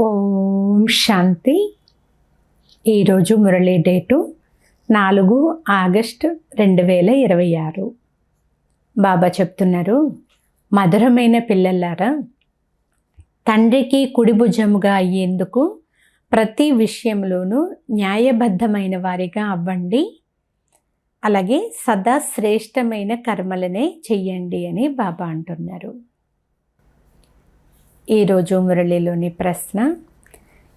ఓం శాంతి. ఈరోజు Murali date 4 August 2026. బాబా చెప్తున్నారు, మధురమైన పిల్లలారా, తండ్రికి కుడి భుజముగా అయ్యేందుకు ప్రతి విషయంలోనూ న్యాయబద్ధమైన వారిగా అవ్వండి, అలాగే సదా శ్రేష్టమైన కర్మలనే చెయ్యండి అని బాబా అంటున్నారు. ఈరోజు మురళిలోని ప్రశ్న,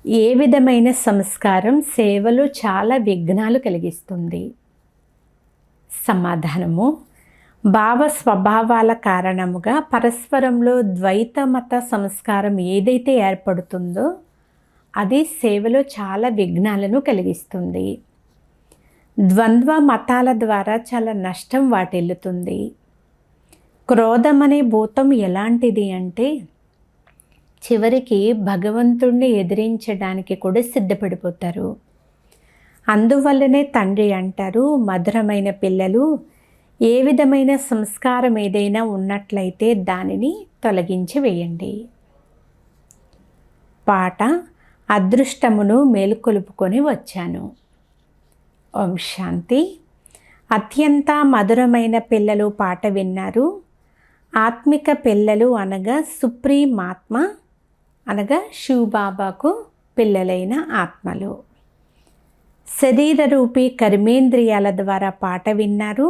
ఏ విధమైన సంస్కారం సేవలో చాలా విఘ్నాలు కలిగిస్తుంది? సమాధానము, భావ స్వభావాల కారణముగా పరస్పరంలో ద్వైత మత సంస్కారం ఏదైతే ఏర్పడుతుందో అది సేవలో చాలా విఘ్నాలను కలిగిస్తుంది. ద్వంద్వ మతాల ద్వారా చాలా నష్టం వాటిల్లుతుంది. క్రోధం అనే భూతం ఎలాంటిది అంటే చివరికి భగవంతుణ్ణి ఎదిరించడానికి కూడా సిద్ధపడిపోతారు. అందువల్లనే తండ్రి అంటారు, మధురమైన పిల్లలు, ఏ విధమైన సంస్కారం ఏదైనా ఉన్నట్లయితే దానిని తొలగించి వేయండి. పాట, అదృష్టమును మేలుకొలుపుకొని వచ్చాను. ఓం శాంతి. అత్యంత మధురమైన పిల్లలు పాట విన్నారు. ఆత్మిక పిల్లలు అనగా సుప్రీం ఆత్మ అనగా శివబాబాకు పిల్లలైన ఆత్మలు. శరీర రూపీ కర్మేంద్రియాల ద్వారా పాట విన్నారు.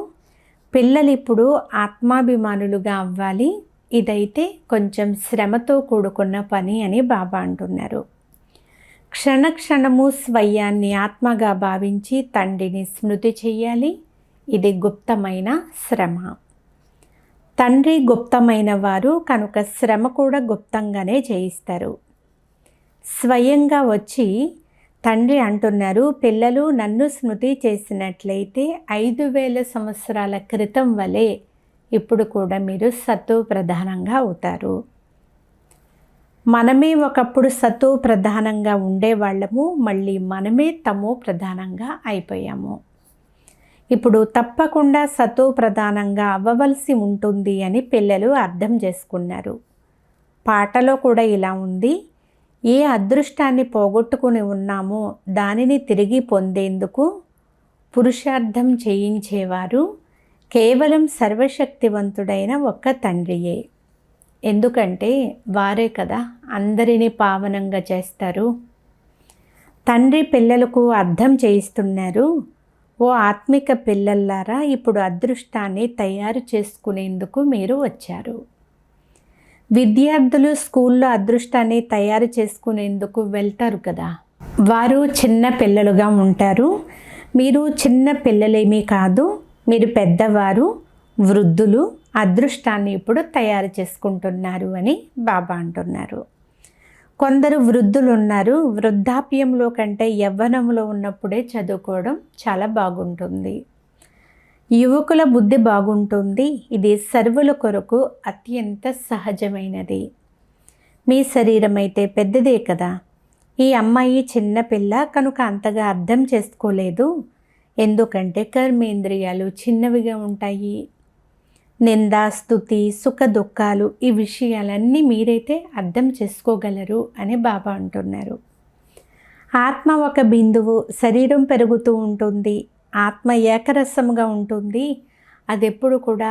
పిల్లలు ఇప్పుడు ఆత్మాభిమానులుగా అవ్వాలి. ఇదైతే కొంచెం శ్రమతో కూడుకున్న పని అని బాబా అంటున్నారు. క్షణక్షణము స్వయాన్ని ఆత్మగా భావించి తండ్రిని స్మృతి చెయ్యాలి. ఇది గుప్తమైన శ్రమ. తండ్రి గుప్తమైన వారు కనుక శ్రమ కూడా గుప్తంగానే చేయిస్తారు. స్వయంగా వచ్చి తండ్రి అంటున్నారు, పిల్లలు నన్ను స్మృతి చేసినట్లయితే 5000 సంవత్సరాల క్రితం వలె ఇప్పుడు కూడా మీరు సత్వ ప్రధానంగా అవుతారు. మనమే ఒకప్పుడు సత్వ ప్రధానంగా ఉండేవాళ్ళము, మళ్ళీ మనమే తమో ప్రధానంగా అయిపోయాము. ఇప్పుడు తప్పకుండా సత్వ ప్రధానంగా అవ్వవలసి ఉంటుంది అని పిల్లలు అర్థం చేసుకున్నారు. పాటలో కూడా ఇలా ఉంది, ఏ అదృష్టాన్ని పోగొట్టుకుని ఉన్నామో దానిని తిరిగి పొందేందుకు పురుషార్థం చేయించేవారు కేవలం సర్వశక్తివంతుడైన ఒక్క తండ్రియే. ఎందుకంటే వారే కదా అందరినీ పావనంగా చేస్తారు. తండ్రి పిల్లలకు అర్థం చేయిస్తున్నారు, ఓ ఆత్మిక పిల్లల్లారా, ఇప్పుడు అదృష్టాన్ని తయారు చేసుకునేందుకు మీరు వచ్చారు. విద్యార్థులు స్కూల్లో అదృష్టాన్ని తయారు చేసుకునేందుకు వెళ్తారు కదా, వారు చిన్న పిల్లలుగా ఉంటారు. మీరు చిన్న పిల్లలేమీ కాదు, మీరు పెద్దవారు, వృద్ధులు. అదృష్టాన్ని ఇప్పుడు తయారు చేసుకుంటున్నారు అని బాబా అంటున్నారు. కొందరు వృద్ధులు ఉన్నారు, వృద్ధాప్యంలో కంటే యవ్వనంలో ఉన్నప్పుడే చదువుకోవడం చాలా బాగుంటుంది. యువకుల బుద్ధి బాగుంటుంది. ఇది సర్వుల కొరకు అత్యంత సహజమైనది. మీ శరీరం అయితే పెద్దదే కదా. ఈ అమ్మాయి చిన్నపిల్ల కనుక అంతగా అర్థం చేసుకోలేదు. ఎందుకంటే కర్మేంద్రియాలు చిన్నవిగా ఉంటాయి. నింద, స్తుతి, సుఖ దుఃఖాలు, ఈ విషయాలన్నీ మీరైతే అర్థం చేసుకోగలరు అని బాబా అంటున్నారు. ఆత్మ ఒక బిందువు, శరీరం పెరుగుతూ ఉంటుంది. ఆత్మ ఏకరసముగా ఉంటుంది. అది ఎప్పుడు కూడా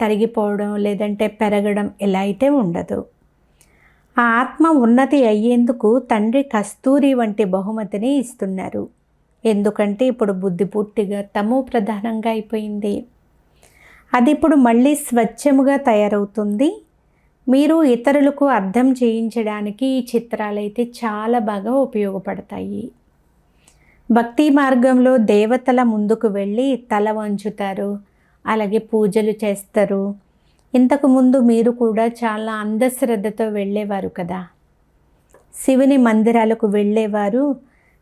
తరిగిపోవడం లేదంటే పెరగడం ఇలా అయితే ఉండదు. ఆ ఆత్మ ఉన్నతి అయ్యేందుకు తండ్రి కస్తూరి వంటి బహుమతిని ఇస్తున్నారు. ఎందుకంటే ఇప్పుడు బుద్ధి పూర్తిగా తమో ప్రధానంగా అయిపోయింది. అది ఇప్పుడు మళ్ళీ స్వచ్ఛముగా తయారవుతుంది. మీరు ఇతరులకు అర్థం చేయించడానికి ఈ చిత్రాలైతే చాలా బాగా ఉపయోగపడతాయి. భక్తి మార్గంలో దేవతల ముందుకు వెళ్ళి తల వంచుతారు, అలాగే పూజలు చేస్తారు. ఇంతకుముందు మీరు కూడా చాలా అందశ్రద్ధతో వెళ్ళేవారు కదా, శివుని మందిరాలకు వెళ్ళేవారు.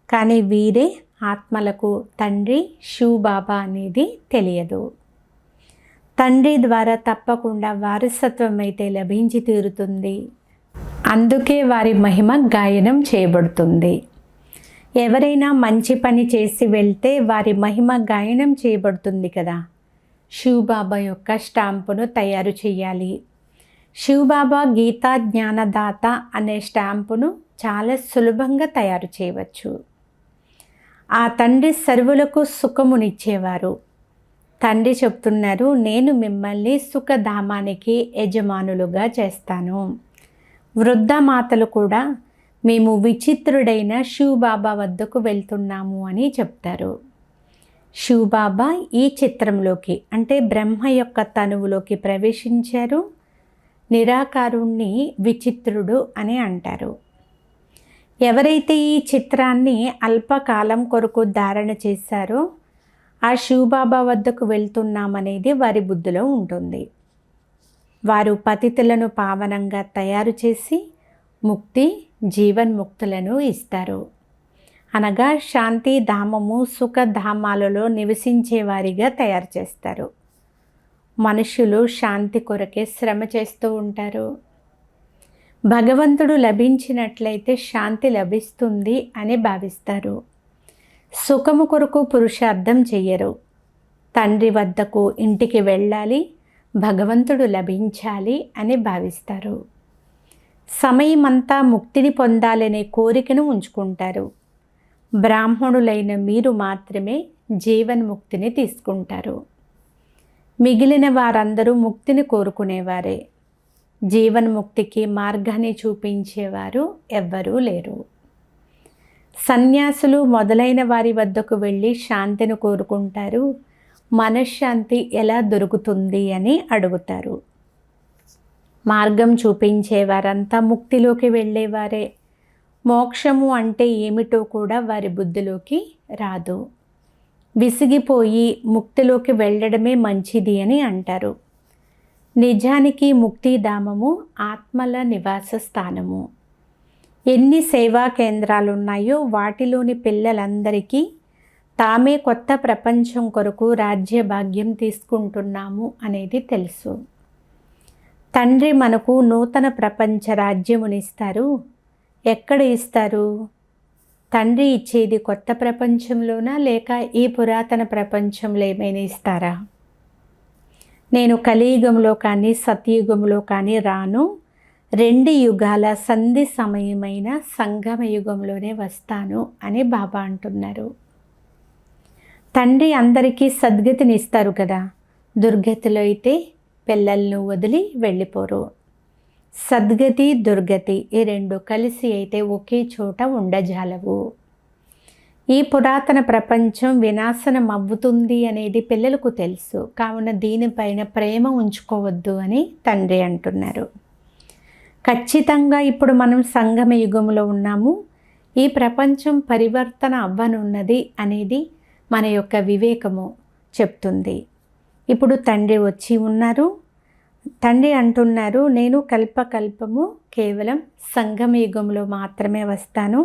కానీ వీరే ఆత్మలకు తండ్రి శివబాబా అనేది తెలియదు. తండ్రి ద్వారా తప్పకుండా వారసత్వం అయితే లభించి తీరుతుంది. అందుకే వారి మహిమ గాయనం చేయబడుతుంది. ఎవరైనా మంచి పని చేసి వెళ్తే వారి మహిమ గాయనం చేయబడుతుంది కదా. శివబాబా యొక్క స్టాంపును తయారు చేయాలి. శివబాబా గీతా జ్ఞానదాత అనే స్టాంపును చాలా సులభంగా తయారు చేయవచ్చు. ఆ తండ్రి సర్వులకు సుఖమునిచ్చేవారు. తండ్రి చెప్తున్నారు, నేను మిమ్మల్ని సుఖధామానికి యజమానులుగా చేస్తాను. వృద్ధమాతలు కూడా మేము విచిత్రుడైన శివబాబా వద్దకు వెళ్తున్నాము అని చెప్తారు. శివబాబా ఈ చిత్రంలోకి అంటే బ్రహ్మ యొక్క తనువులోకి ప్రవేశించారు. నిరాకారుణ్ణి విచిత్రుడు అని అంటారు. ఎవరైతే ఈ చిత్రాన్ని అల్పకాలం కొరకు ధారణ చేశారో ఆ శివబాబా వద్దకు వెళ్తున్నామనేది వారి బుద్ధిలో ఉంటుంది. వారు పతితులను పావనంగా తయారు చేసి ముక్తి జీవన్ముక్తులను ఇస్తారు. అనగా శాంతి ధామము సుఖధామాలలో నివసించే వారిగా తయారు చేస్తారు. మనుషులు శాంతి కొరకే శ్రమ చేస్తూ ఉంటారు. భగవంతుడు లభించినట్లయితే శాంతి లభిస్తుంది అని భావిస్తారు. సుఖము కొరకు పురుషార్థం చెయ్యరు. తండ్రి వద్దకు ఇంటికి వెళ్ళాలి, భగవంతుడు లభించాలి అని భావిస్తారు. సమయమంతా ముక్తిని పొందాలనే కోరికను ఉంచుకుంటారు. బ్రాహ్మణులైన మీరు మాత్రమే జీవన్ముక్తిని తీసుకుంటారు. మిగిలిన వారందరూ ముక్తిని కోరుకునేవారే. జీవన్ముక్తికి మార్గాన్ని చూపించేవారు ఎవ్వరూ లేరు. సన్యాసులు మొదలైన వారి వద్దకు వెళ్ళి శాంతిని కోరుకుంటారు. మనశ్శాంతి ఎలా దొరుకుతుంది అని అడుగుతారు. మార్గం చూపించేవారంతా ముక్తిలోకి వెళ్ళేవారే. మోక్షము అంటే ఏమిటో కూడా వారి బుద్ధిలోకి రాదు. విసిగిపోయి ముక్తిలోకి వెళ్ళడమే మంచిది అని అంటారు. నిజానికి ముక్తిధామము ఆత్మల నివాస స్థానము. ఎన్ని సేవా కేంద్రాలు ఉన్నాయో వాటిలోని పిల్లలందరికీ తామే కొత్త ప్రపంచం కొరకు రాజ్య భాగ్యం తీసుకుంటున్నాము అనేది తెలుసు. తండ్రి మనకు నూతన ప్రపంచ రాజ్యమునిస్తారు. ఎక్కడ ఇస్తారు? తండ్రి ఇచ్చేది కొత్త ప్రపంచంలోనా లేక ఈ పురాతన ప్రపంచంలో ఏమైనా ఇస్తారా? నేను కలియుగంలో కానీ సత్యయుగంలో కానీ రాను. 2 యుగాల సంధి సమయమైన సంగమ యుగంలోనే వస్తాను అని బాబా అంటున్నారు. తండ్రి అందరికీ సద్గతిని ఇస్తారు కదా. దుర్గతిలో అయితే పిల్లలను వదిలి వెళ్ళిపోరు. సద్గతి దుర్గతి ఈ 2 కలిసి అయితే ఒకే చోట ఉండజాలవు. ఈ పురాతన ప్రపంచం వినాశనం అవ్వుతుంది అనేది పిల్లలకు తెలుసు. కావున దీనిపైన ప్రేమ ఉంచుకోవద్దు అని తండ్రి అంటున్నారు. ఖచ్చితంగా ఇప్పుడు మనం సంగమ యుగంలో ఉన్నాము. ఈ ప్రపంచం పరివర్తన అవ్వనున్నది అనేది మన యొక్క వివేకము చెప్తుంది. ఇప్పుడు తండ్రి వచ్చి ఉన్నారు. తండ్రి అంటున్నారు, నేను కల్పకల్పము కేవలం సంగమ యుగంలో మాత్రమే వస్తాను.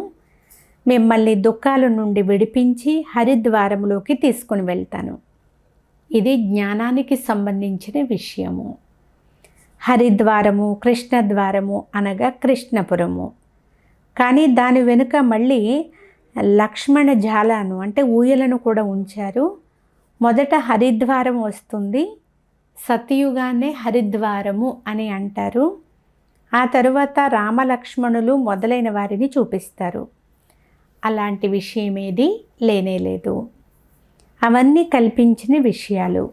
మిమ్మల్ని దుఃఖాల నుండి విడిపించి హరిద్వారంలోకి తీసుకుని వెళ్తాను. ఇది జ్ఞానానికి సంబంధించిన విషయము. హరిద్వారము కృష్ణద్వారము అనగా కృష్ణపురము. కానీ దాని వెనుక మళ్ళీ లక్ష్మణ జాలాను అంటే ఊయలను కూడా ఉంచారు. మొదట హరిద్వారం వస్తుంది. సతయుగాన్నే హరిద్వారము అని అంటారు. ఆ తరువాత రామలక్ష్మణులు మొదలైన వారిని చూపిస్తారు. అలాంటి విషయం ఏది లేనేలేదు. అవన్నీ కల్పించిన విషయాలు.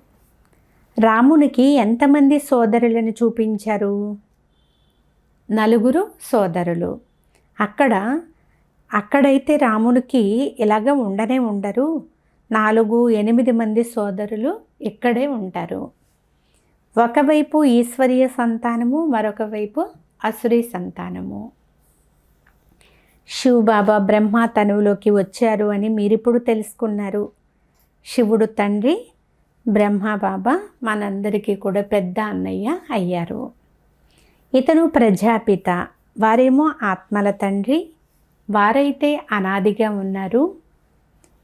రామునికి ఎంతమంది సోదరులను చూపించారు? 4 సోదరులు. అక్కడైతే రామునికి ఇలాగ ఉండనే ఉండరు. 4, 8 మంది సోదరులు ఇక్కడే ఉంటారు. ఒకవైపు ఈశ్వరీయ సంతానము, మరొక వైపు అసురీ సంతానము. శివబాబా బ్రహ్మ తనువులోకి వచ్చారు అని మీరిప్పుడు తెలుసుకున్నారు. శివుడు తండ్రి, బ్రహ్మబాబా మనందరికీ కూడా పెద్ద అన్నయ్య అయ్యారు. ఇతను ప్రజాపిత, వారేమో ఆత్మల తండ్రి. వారైతే అనాదిగా ఉన్నారు.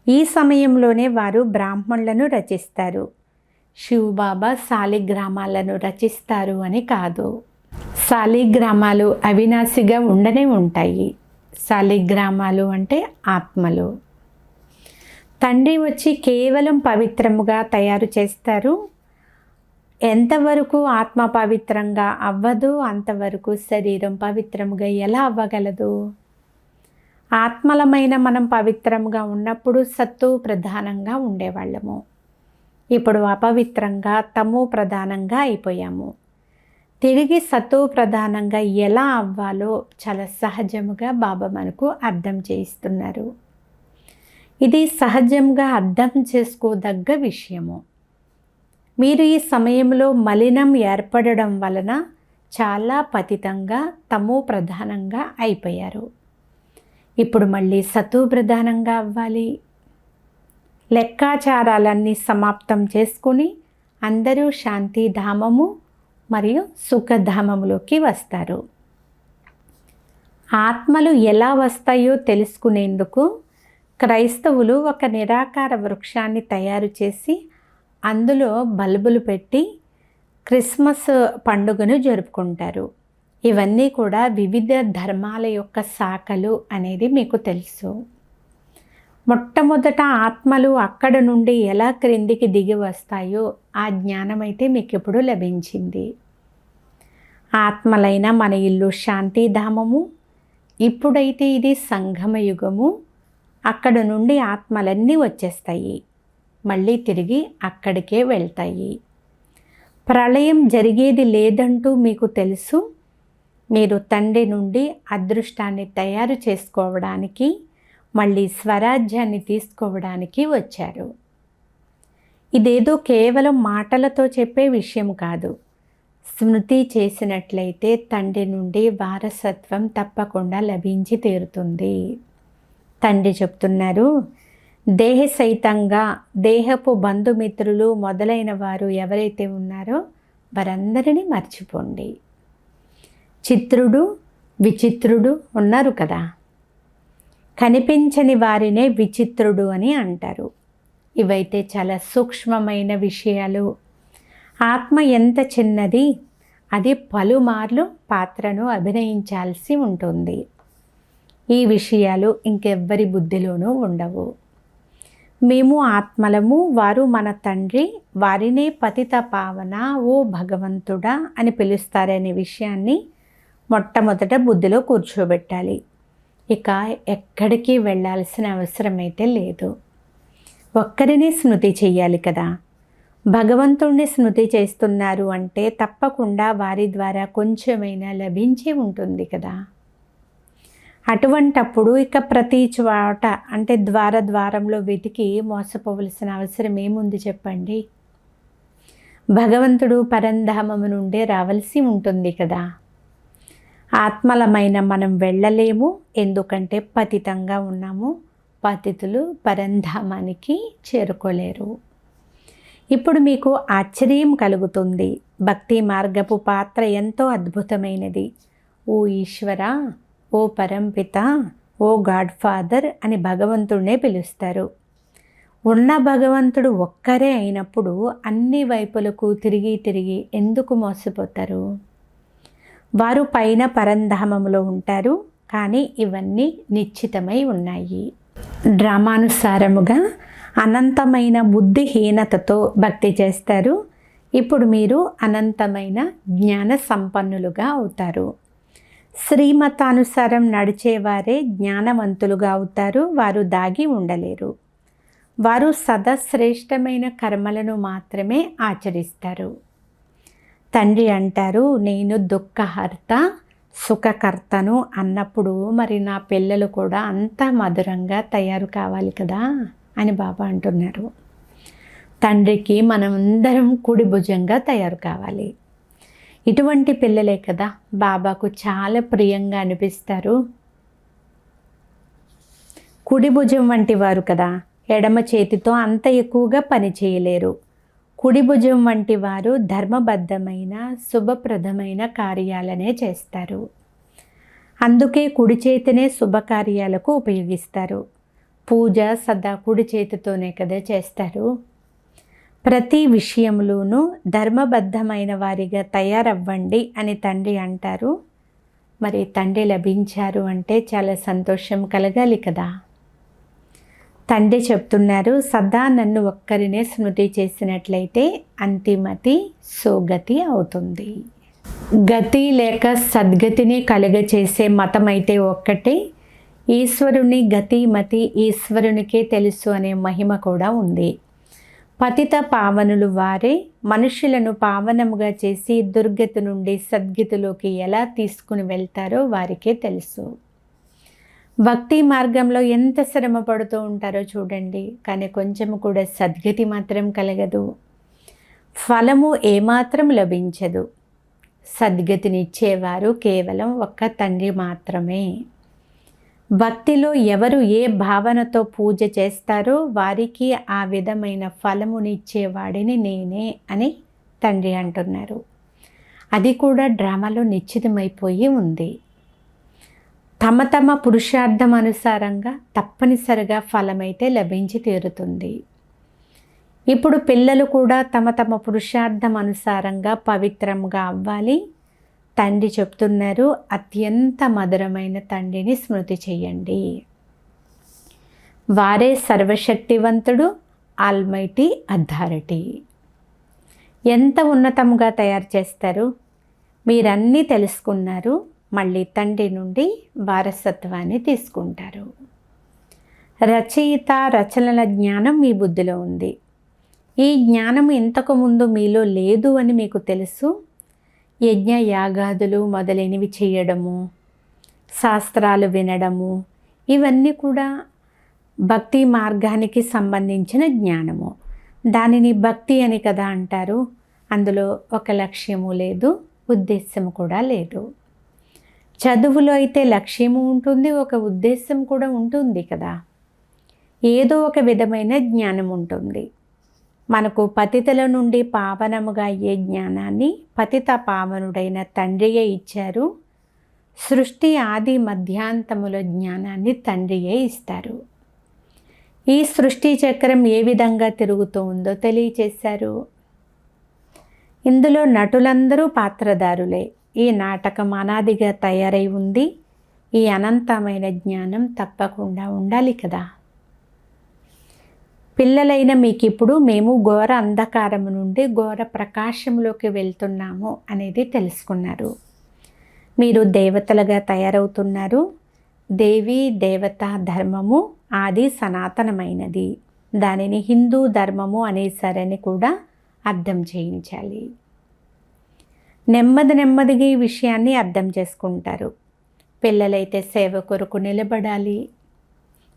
ఈ సమయంలోనే వారు బ్రాహ్మణులను రచిస్తారు. శివబాబా శాలిగ్రామాలను రచిస్తారు అని కాదు. శాలిగ్రామాలు అవినాశిగా ఉండనే ఉంటాయి. శాలిగ్రామాలు అంటే ఆత్మలు. తండ్రి వచ్చి కేవలం పవిత్రముగా తయారు చేస్తారు. ఎంతవరకు ఆత్మ పవిత్రంగా అవ్వదో అంతవరకు శరీరం పవిత్రంగా ఎలా అవ్వగలదు? ఆత్మలమైన మనం పవిత్రంగా ఉన్నప్పుడు సత్తు ప్రధానంగా ఉండేవాళ్ళము. ఇప్పుడు అపవిత్రంగా తమో ప్రధానంగా అయిపోయాము. తిరిగి సత్తు ప్రధానంగా ఎలా అవ్వాలో చాలా సహజముగా బాబా మనకు అర్థం చేయిస్తున్నారు. ఇది సహజంగా అర్థం చేసుకోదగ్గ విషయము. మీరు ఈ సమయంలో మలినం ఏర్పడడం వలన చాలా పతితంగా తమో ప్రధానంగా అయిపోయారు. ఇప్పుడు మళ్ళీ సత్తు ప్రధానంగా అవ్వాలి. లెక్కాచారాలన్నీ సమాప్తం చేసుకుని అందరూ శాంతిధామము మరియు సుఖధామములోకి వస్తారు. ఆత్మలు ఎలా వస్తాయో తెలుసుకునేందుకు క్రైస్తవులు ఒక నిరాకార వృక్షాన్ని తయారు చేసి అందులో బల్బులు పెట్టి క్రిస్మస్ పండుగను జరుపుకుంటారు. ఇవన్నీ కూడా వివిధ ధర్మాల యొక్క శాఖలు అనేది మీకు తెలుసు. మొట్టమొదట ఆత్మలు అక్కడ నుండి ఎలా క్రిందికి దిగి వస్తాయో ఆ జ్ఞానం అయితే మీకు ఇప్పుడు లభించింది. ఆత్మలైన మన ఇల్లు శాంతిధామము. ఇప్పుడైతే ఇది సంగమ యుగము. అక్కడ నుండి ఆత్మలన్నీ వచ్చేస్తాయి, మళ్ళీ తిరిగి అక్కడికే వెళ్తాయి. ప్రళయం జరిగేది లేదంటూ మీకు తెలుసు. మీరు తండ్రి నుండి అదృష్టాన్ని తయారు చేసుకోవడానికి, మళ్ళీ స్వరాజ్యాన్ని తీసుకోవడానికి వచ్చారు. ఇదేదో కేవలం మాటలతో చెప్పే విషయం కాదు. స్మృతి చేసినట్లయితే తండ్రి నుండి వారసత్వం తప్పకుండా లభించి తీరుతుంది. తండ్రి చెప్తున్నారు, దేహ సహితంగా దేహపు బంధుమిత్రులు మొదలైన వారు ఎవరైతే ఉన్నారో వారందరినీ మర్చిపోండి. చిత్రుడు విచిత్రుడు ఉన్నారు కదా, కనిపించని వారినే విచిత్రుడు అని అంటారు. ఇవైతే చాలా సూక్ష్మమైన విషయాలు. ఆత్మ ఎంత చిన్నది, అది పలుమార్లు పాత్రను అభినయించాల్సి ఉంటుంది. ఈ విషయాలు ఇంకెవ్వరి బుద్ధిలోనూ ఉండవు. మేము ఆత్మలము, వారు మన తండ్రి, వారినే పతిత పావన ఓ భగవంతుడా అని పిలుస్తారనే విషయాన్ని మొట్టమొదట బుద్ధిలో కూర్చోబెట్టాలి. ఇక ఎక్కడికి వెళ్ళాల్సిన అవసరమైతే లేదు. ఒక్కరిని స్మృతి చెయ్యాలి కదా. భగవంతుణ్ణి స్మృతి చేస్తున్నారు అంటే తప్పకుండా వారి ద్వారా కొంచెమైనా లభించి ఉంటుంది కదా. అటువంటప్పుడు ఇక ప్రతి చోట అంటే ద్వారంలో వెతికి మోసపోవలసిన అవసరం ఏముంది చెప్పండి. భగవంతుడు పరంధామము నుండే రావాల్సి ఉంటుంది కదా. ఆత్మలమైన మనం వెళ్ళలేము, ఎందుకంటే పతితంగా ఉన్నాము. పతితులు పరంధామానికి చేరుకోలేరు. ఇప్పుడు మీకు ఆశ్చర్యం కలుగుతుంది. భక్తి మార్గపు పాత్ర ఎంతో అద్భుతమైనది. ఓ ఈశ్వర, ఓ పరంపిత, ఓ గాడ్ ఫాదర్ అని భగవంతుడినే పిలుస్తారు. ఉన్న భగవంతుడు ఒక్కరే అయినప్పుడు అన్ని వైపులకు తిరిగి తిరిగి ఎందుకు మోసపోతారు? వారు పైన పరంధామములో ఉంటారు, కానీ ఇవన్నీ నిశ్చితమై ఉన్నాయి. డ్రామానుసారముగా అనంతమైన బుద్ధిహీనతతో భక్తి చేస్తారు. ఇప్పుడు మీరు అనంతమైన జ్ఞాన సంపన్నులుగా అవుతారు. శ్రీమతానుసారం నడిచేవారే జ్ఞానవంతులుగా అవుతారు. వారు దాగి ఉండలేరు. వారు సదా శ్రేష్టమైన కర్మలను మాత్రమే ఆచరిస్తారు. తండ్రి అంటారు, నేను దుఃఖహర్త సుఖకర్తను అన్నప్పుడు మరి నా పిల్లలు కూడా అంత మధురంగా తయారు కావాలి కదా అని బాబా అంటున్నారు. తండ్రికి మనం అందరం కుడి భుజంగా తయారు కావాలి. ఇటువంటి పిల్లలే కదా బాబాకు చాలా ప్రియంగా అనిపిస్తారు. కుడి భుజం వంటి వారు కదా, ఎడమ చేతితో అంత ఎక్కువగా పని చేయలేరు. కుడి భుజం వంటి వారు ధర్మబద్ధమైన శుభప్రదమైన కార్యాలనే చేస్తారు. అందుకే కుడి చేతినే శుభకార్యాలకు ఉపయోగిస్తారు. పూజ సదా కుడి చేతితోనే కదా చేస్తారు. ప్రతి విషయంలోనూ ధర్మబద్ధమైన వారిగా తయారవ్వండి అని తండ్రి అంటారు. మరి తండ్రి లభించారు అంటే చాలా సంతోషం కలగాలి కదా. తండ్రి చెప్తున్నారు, సదా నన్ను ఒక్కరినే స్మృతి చేసినట్లయితే అంతిమతి సోగతి అవుతుంది. గతి లేక సద్గతిని కలుగచేసే మతం అయితే ఒక్కటే. ఈశ్వరుని గతి మతి ఈశ్వరునికే తెలుసు అనే మహిమ కూడా ఉంది. పతిత పావనులు వారే మనుషులను పావనముగా చేసి దుర్గతి నుండి సద్గతిలోకి ఎలా తీసుకుని వెళ్తారో వారికే తెలుసు. భక్తి మార్గంలో ఎంత శ్రమ పడుతూ ఉంటారో చూడండి, కానీ కొంచెం కూడా సద్గతి మాత్రం కలగదు, ఫలము ఏమాత్రం లభించదు. సద్గతినిచ్చేవారు కేవలం ఒక్క తండ్రి మాత్రమే. భక్తిలో ఎవరు ఏ భావనతో పూజ చేస్తారో వారికి ఆ విధమైన ఫలమునిచ్చేవాడిని నేనే అని తండ్రి అంటున్నారు. అది కూడా డ్రామాలో నిశ్చితమైపోయి ఉంది. తమ తమ పురుషార్థం అనుసారంగా తప్పనిసరిగా ఫలమైతే లభించి తీరుతుంది. ఇప్పుడు పిల్లలు కూడా తమ తమ పురుషార్థం అనుసారంగా పవిత్రంగా అవ్వాలి. తండ్రి చెప్తున్నారు, అత్యంత మధురమైన తండ్రిని స్మృతి చెయ్యండి. వారే సర్వశక్తివంతుడు, ఆల్మైటీ అథారిటీ. ఎంత ఉన్నతంగా తయారు చేస్తారు. మీరన్నీ తెలుసుకున్నారు, మళ్ళీ తండ్రి నుండి వారసత్వాన్ని తీసుకుంటారు. రచయిత రచనల జ్ఞానం మీ బుద్ధిలో ఉంది. ఈ జ్ఞానం ఇంతకు ముందు మీలో లేదు అని మీకు తెలుసు. యజ్ఞ యాగాదులు మొదలైనవి చేయడము, శాస్త్రాలు వినడము, ఇవన్నీ కూడా భక్తి మార్గానికి సంబంధించిన జ్ఞానము. దానిని భక్తి అని కదా అంటారు. అందులో ఒక లక్ష్యము లేదు, ఉద్దేశము కూడా లేదు. చదువులో అయితే లక్ష్యము ఉంటుంది, ఒక ఉద్దేశం కూడా ఉంటుంది కదా. ఏదో ఒక విధమైన జ్ఞానం ఉంటుంది. మనకు పతితుల నుండి పావనముగా అయ్యే జ్ఞానాన్ని పతిత పావనుడైన తండ్రియే ఇచ్చారు. సృష్టి ఆది మధ్యాంతముల జ్ఞానాన్ని తండ్రియే ఇస్తారు. ఈ సృష్టి చక్రం ఏ విధంగా తిరుగుతూ ఉందో తెలియచేశారు. ఇందులో నటులందరూ పాత్రధారులే. ఈ నాటకం అనాదిగా తయారై ఉంది. ఈ అనంతమైన జ్ఞానం తప్పకుండా ఉండాలి కదా. పిల్లలైన మీకు ఇప్పుడు మేము ఘోర అంధకారం నుండి ఘోర ప్రకాశంలోకి వెళ్తున్నాము అనేది తెలుసుకున్నారు. మీరు దేవతలుగా తయారవుతున్నారు. దేవి దేవతా ధర్మము ఆది సనాతనమైనది. దానిని హిందూ ధర్మము అనేసరని కూడా అర్థం చేయించాలి. నెమ్మదిగా ఈ విషయాన్ని అర్థం చేసుకుంటారు. పిల్లలైతే సేవ కొరకు నిలబడాలి.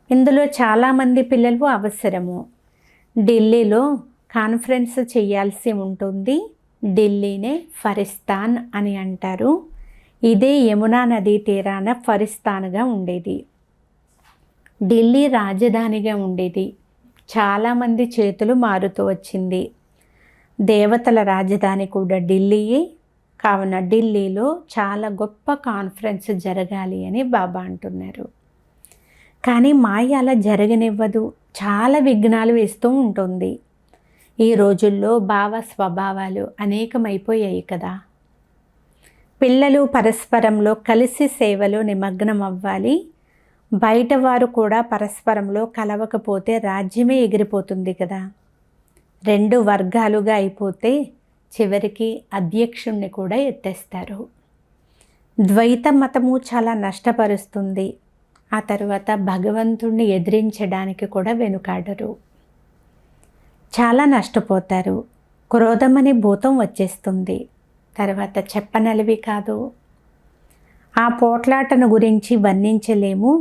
ఇందులో చాలామంది పిల్లలు అవసరము. ఢిల్లీలో కాన్ఫరెన్స్ చేయాల్సి ఉంటుంది. ఢిల్లీనే ఫరిస్తాన్ అని అంటారు. ఇదే యమునా నదీ తీరాన ఫరిస్తాన్గా ఉండేది. ఢిల్లీ రాజధానిగా ఉండేది. చాలామంది చేతులు మారుతూ వచ్చింది. దేవతల రాజధాని కూడా ఢిల్లీయే. కావున ఢిల్లీలో చాలా గొప్ప కాన్ఫరెన్స్ జరగాలి అని బాబా అంటున్నారు. కానీ మాయ అలా జరగనివ్వదు. చాలా విఘ్నాలు వేస్తూ ఉంటుంది. ఈ రోజుల్లో భావ స్వభావాలు అనేకమైపోయాయి కదా. పిల్లలు పరస్పరంలో కలిసి సేవలో నిమగ్నం అవ్వాలి. బయట వారు కూడా పరస్పరంలో కలవకపోతే రాజ్యమే ఎగిరిపోతుంది కదా. రెండు వర్గాలుగా అయిపోతే చివరికి అధ్యక్షుణ్ణి కూడా ఎత్తేస్తారు. ద్వైత మతము చాలా నష్టపరుస్తుంది. ఆ తర్వాత భగవంతుణ్ణి ఎదిరించడానికి కూడా వెనుకాడరు. చాలా నష్టపోతారు. క్రోధం అనే భూతం వచ్చేస్తుంది. తర్వాత చెప్పనలివి కాదు. ఆ పోట్లాటను గురించి వర్ణించలేము.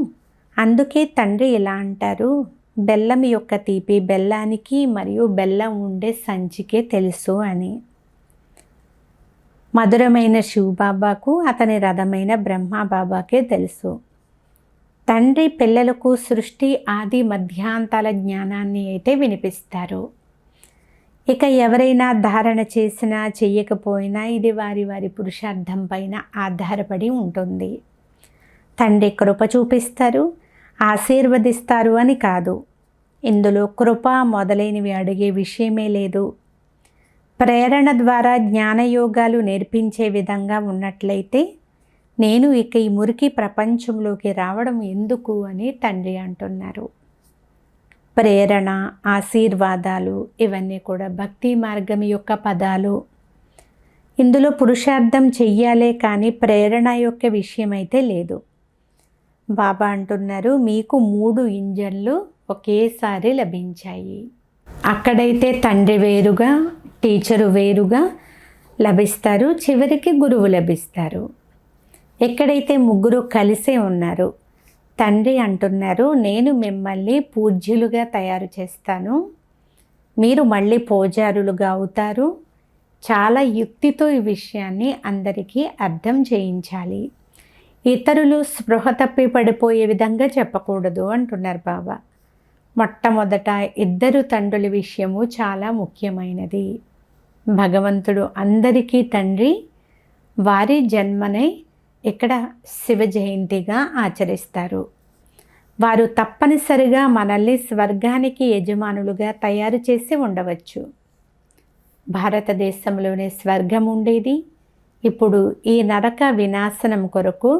అందుకే తండ్రి ఇలా అంటారు, బెల్లం యొక్క తీపి బెల్లానికి మరియు బెల్లం ఉండే సంచికే తెలుసు అని. మధురమైన శివబాబాకు అతని రథమైన బ్రహ్మబాబాకే తెలుసు. తండ్రి పిల్లలకు సృష్టి ఆది మధ్యాంతాల జ్ఞానాన్ని అయితే వినిపిస్తారు. ఇక ఎవరైనా ధారణ చేసినా చెయ్యకపోయినా ఇది వారి వారి పురుషార్థం పైన ఆధారపడి ఉంటుంది. తండ్రి కృప చూపిస్తారు, ఆశీర్వదిస్తారు అని కాదు. ఇందులో కృప మొదలైనవి అడిగే విషయమే లేదు. ప్రేరణ ద్వారా జ్ఞానయోగాలు నేర్పించే విధంగా ఉన్నట్లయితే నేను ఇక ఈ మురికి ప్రపంచంలోకి రావడం ఎందుకు అని తండ్రి అంటున్నారు. ప్రేరణ, ఆశీర్వాదాలు ఇవన్నీ కూడా భక్తి మార్గం యొక్క పదాలు. ఇందులో పురుషార్థం చెయ్యాలే కానీ ప్రేరణ యొక్క విషయం అయితే లేదు. బాబా అంటున్నారు, మీకు 3 ఇంజన్లు ఒకేసారి లభించాయి. అక్కడైతే తండ్రి వేరుగా, టీచరు వేరుగా లభిస్తారు, చివరికి గురువు లభిస్తారు. ఎక్కడైతే ముగ్గురు కలిసే ఉన్నారు, తండ్రి అంటున్నారు, నేను మిమ్మల్ని పూజ్యులుగా తయారు చేస్తాను, మీరు మళ్ళీ పూజారులుగా అవుతారు. చాలా యుక్తితో ఈ విషయాన్ని అందరికీ అర్థం చేయించాలి. ఇతరులు స్పృహ తప్పి పడిపోయే విధంగా చెప్పకూడదు అంటున్నారు బాబా. మొట్టమొదట ఇద్దరు తండ్రుల విషయము చాలా ముఖ్యమైనది. భగవంతుడు అందరికీ తండ్రి. వారి జన్మనే ఇక్కడ శివ జయంతిగా ఆచరిస్తారు. వారు తప్పనిసరిగా మనల్ని స్వర్గానికి యజమానులుగా తయారు చేసి ఉండవచ్చు. భారతదేశంలోనే స్వర్గం ఉండేది. ఇప్పుడు ఈ నరక వినాశనం కొరకు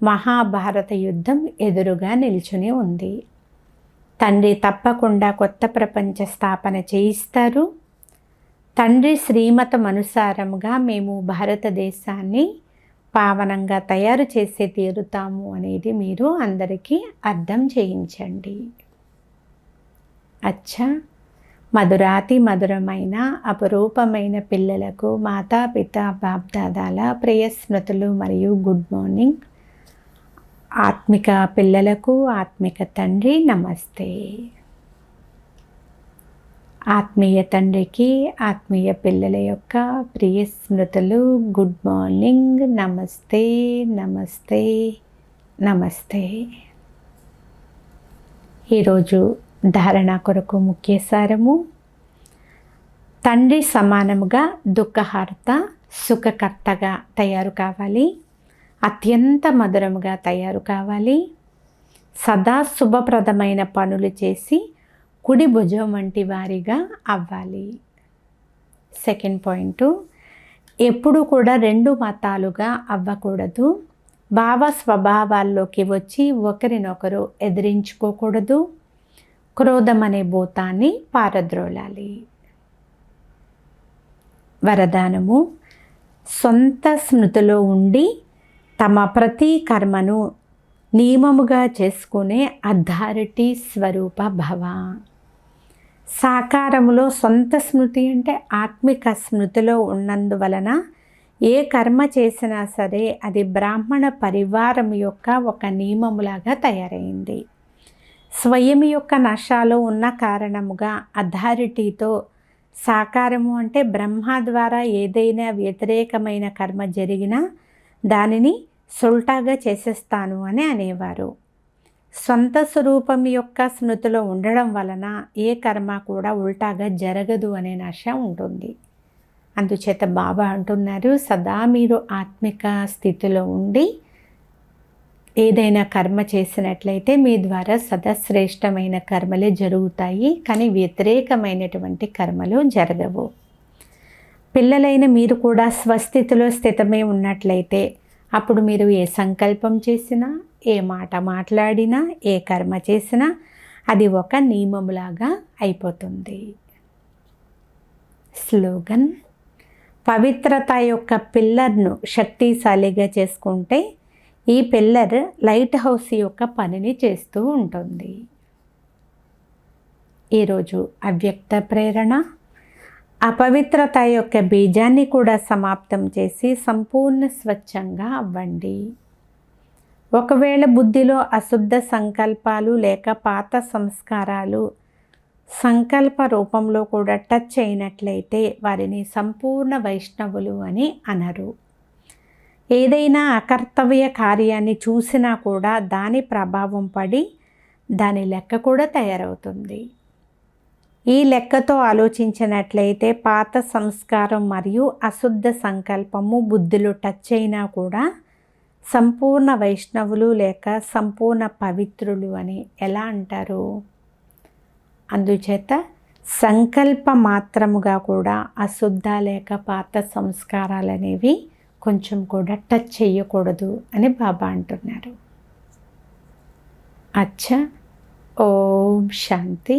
మహాభారత యుద్ధం ఎదురుగా నిల్చుని ఉంది. తండ్రి తప్పకుండా కొత్త ప్రపంచ స్థాపన చేయిస్తారు. తండ్రి శ్రీమతం అనుసారంగా మేము భారతదేశాన్ని పావనంగా తయారు చేసి తీరుతాము అనేది మీరు అందరికీ అర్థం చేయించండి. అచ్చా, మధురాతి మధురమైన అపరూపమైన పిల్లలకు మాతాపిత బాప్దాదాల ప్రియ స్మృతులు మరియు గుడ్ మార్నింగ్. ఆత్మిక పిల్లలకు ఆత్మిక తండ్రి నమస్తే. ఆత్మీయ తండ్రికి ఆత్మీయ పిల్లల యొక్క ప్రియ స్మృతులు గుడ్ మార్నింగ్. నమస్తే నమస్తే నమస్తే. ఈరోజు ధారణ కొరకు ముఖ్య సారము, తండ్రి సమానముగా దుఃఖహర్త సుఖకర్తగా తయారు కావాలి. అత్యంత మధురముగా తయారు కావాలి. సదా శుభప్రదమైన పనులు చేసి కుడి భుజం వంటి వారిగా అవ్వాలి. సెకండ్ పాయింట్, ఎప్పుడు కూడా 2 మతాలుగా అవ్వకూడదు. భావ స్వభావాల్లోకి వచ్చి ఒకరినొకరు ఎదిరించుకోకూడదు. క్రోధం అనే భూతాన్ని పారద్రోలాలి. వరదానము, సొంత స్మృతిలో ఉండి తమ ప్రతి కర్మను నియమముగా చేసుకునే అథారిటీ స్వరూప భవ. సాకారములో సొంత స్మృతి అంటే ఆత్మిక స్మృతిలో ఉన్నందువలన ఏ కర్మ చేసినా సరే అది బ్రాహ్మణ పరివారం యొక్క ఒక నియమములాగా తయారైంది. స్వయం యొక్క నశాలో ఉన్న కారణముగా అథారిటీతో సాకారము అంటే బ్రహ్మ ద్వారా ఏదైనా వ్యతిరేకమైన కర్మ జరిగినా దానిని సుల్టాగా చేసేస్తాను అని అనేవారు. సొంత స్వరూపం యొక్క స్మృతిలో ఉండడం వలన ఏ కర్మ కూడా ఉల్టాగా జరగదు అనే నశ ఉంటుంది. అందుచేత బాబా అంటున్నారు, సదా మీరు ఆత్మిక స్థితిలో ఉండి ఏదైనా కర్మ చేసినట్లయితే మీ ద్వారా సదా శ్రేష్టమైన కర్మలే జరుగుతాయి, కానీ వ్యతిరేకమైనటువంటి కర్మలు జరగవు. పిల్లలైన మీరు కూడా స్వస్థితిలో స్థితమై ఉన్నట్లయితే అప్పుడు మీరు ఏ సంకల్పం చేసినా, ఏ మాట మాట్లాడినా, ఏ కర్మ చేసినా అది ఒక నియమములాగా అయిపోతుంది. స్లోగన్, పవిత్రత యొక్క పిల్లర్ను శక్తిశాలిగా చేసుకుంటే ఈ పిల్లర్ లైట్ హౌస్ యొక్క పనిని చేస్తూ ఉంటుంది. ఈరోజు అవ్యక్త ప్రేరణ, అపవిత్రత యొక్క బీజాన్ని కూడా సమాప్తం చేసి సంపూర్ణ స్వచ్ఛంగా అవ్వండి. ఒకవేళ బుద్ధిలో అశుద్ధ సంకల్పాలు లేక పాత సంస్కారాలు సంకల్ప రూపంలో కూడా టచ్ అయినట్లయితే వారిని సంపూర్ణ వైష్ణవులు అని అనరు. ఏదైనా అకర్తవ్య కార్యాన్ని చూసినా కూడా దాని ప్రభావం పడి దాని లెక్క కూడా తయారవుతుంది. ఈ లెక్కతో ఆలోచించినట్లయితే పాత సంస్కారం మరియు అశుద్ధ సంకల్పము బుద్ధిలో టచ్ అయినా కూడా సంపూర్ణ వైష్ణవులు లేక సంపూర్ణ పవిత్రులు అని ఎలా అంటారు? అందుచేత సంకల్ప మాత్రముగా కూడా అశుద్ధ లేక పాత సంస్కారాలు అనేవి కొంచెం కూడా టచ్ చేయకూడదు అని బాబా అంటున్నారు. అచ్చా, ఓం శాంతి.